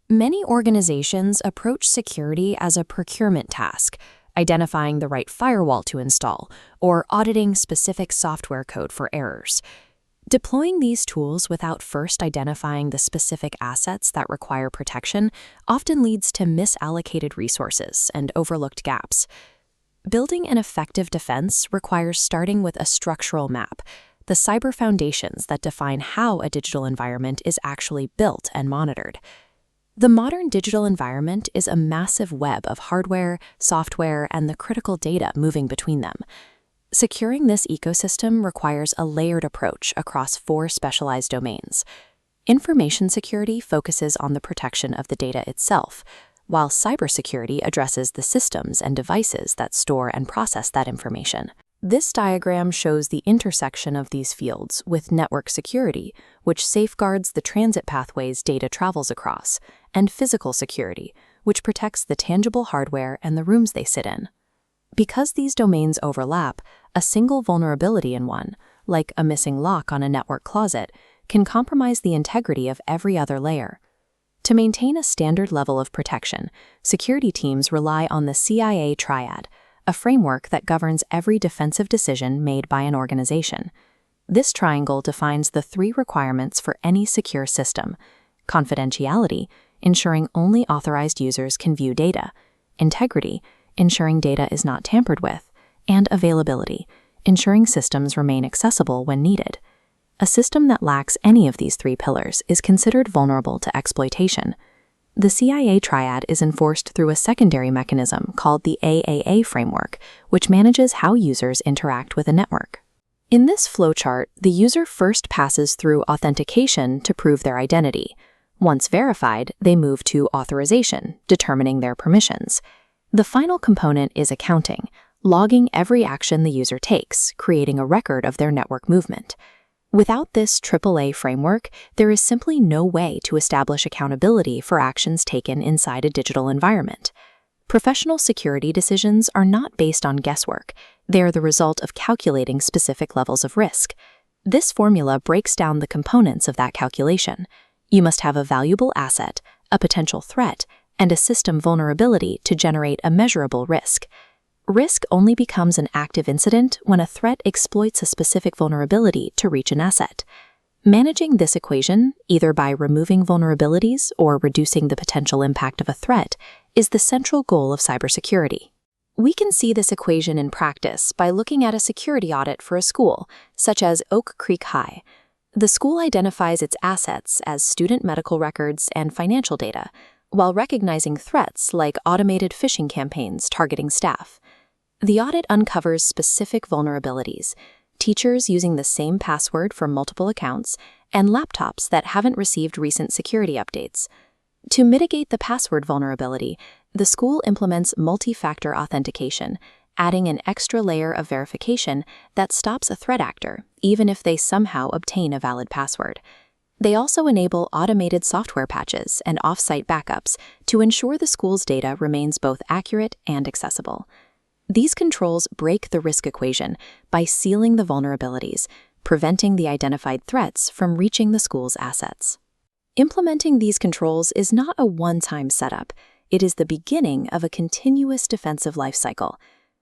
Many organizations approach security as a procurement task, identifying the right firewall to install, or auditing specific software code for errors. Deploying these tools without first identifying the specific assets that require protection often leads to misallocated resources and overlooked gaps. Building an effective defense requires starting with a structural map, the cyber foundations that define how a digital environment is actually built and monitored. The modern digital environment is a massive web of hardware, software, and the critical data moving between them. Securing this ecosystem requires a layered approach across 4 specialized domains. Information security focuses on the protection of the data itself, while cybersecurity addresses the systems and devices that store and process that information. This diagram shows the intersection of these fields with network security, which safeguards the transit pathways data travels across, and physical security, which protects the tangible hardware and the rooms they sit in. Because these domains overlap, a single vulnerability in one, like a missing lock on a network closet, can compromise the integrity of every other layer. To maintain a standard level of protection, security teams rely on the CIA triad, a framework that governs every defensive decision made by an organization. This triangle defines the 3 requirements for any secure system: confidentiality, ensuring only authorized users can view data; integrity, ensuring data is not tampered with; and availability, ensuring systems remain accessible when needed. A system that lacks any of these 3 pillars is considered vulnerable to exploitation. The CIA triad is enforced through a secondary mechanism called the AAA framework, which manages how users interact with a network. In this flowchart, the user first passes through authentication to prove their identity. Once verified, they move to authorization, determining their permissions. The final component is accounting, logging every action the user takes, creating a record of their network movement. Without this AAA framework, there is simply no way to establish accountability for actions taken inside a digital environment. Professional security decisions are not based on guesswork. They are the result of calculating specific levels of risk. This formula breaks down the components of that calculation. You must have a valuable asset, a potential threat, and a system vulnerability to generate a measurable risk. Risk only becomes an active incident when a threat exploits a specific vulnerability to reach an asset. Managing this equation, either by removing vulnerabilities or reducing the potential impact of a threat, is the central goal of cybersecurity. We can see this equation in practice by looking at a security audit for a school, such as Oak Creek High. The school identifies its assets as student medical records and financial data, while recognizing threats like automated phishing campaigns targeting staff. The audit uncovers specific vulnerabilities: teachers using the same password for multiple accounts, and laptops that haven't received recent security updates. To mitigate the password vulnerability, the school implements multi-factor authentication, adding an extra layer of verification that stops a threat actor, even if they somehow obtain a valid password. They also enable automated software patches and off-site backups to ensure the school's data remains both accurate and accessible. These controls break the risk equation by sealing the vulnerabilities, preventing the identified threats from reaching the school's assets. Implementing these controls is not a one-time setup. It is the beginning of a continuous defensive lifecycle.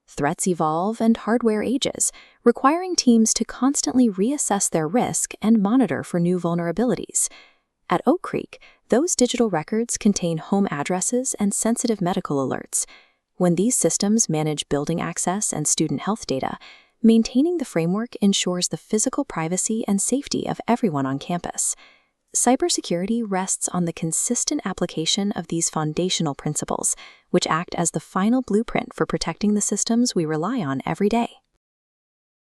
Threats evolve and hardware ages, requiring teams to constantly reassess their risk and monitor for new vulnerabilities. At Oak Creek, those digital records contain home addresses and sensitive medical alerts. When these systems manage building access and student health data, maintaining the framework ensures the physical privacy and safety of everyone on campus. Cybersecurity rests on the consistent application of these foundational principles, which act as the final blueprint for protecting the systems we rely on every day.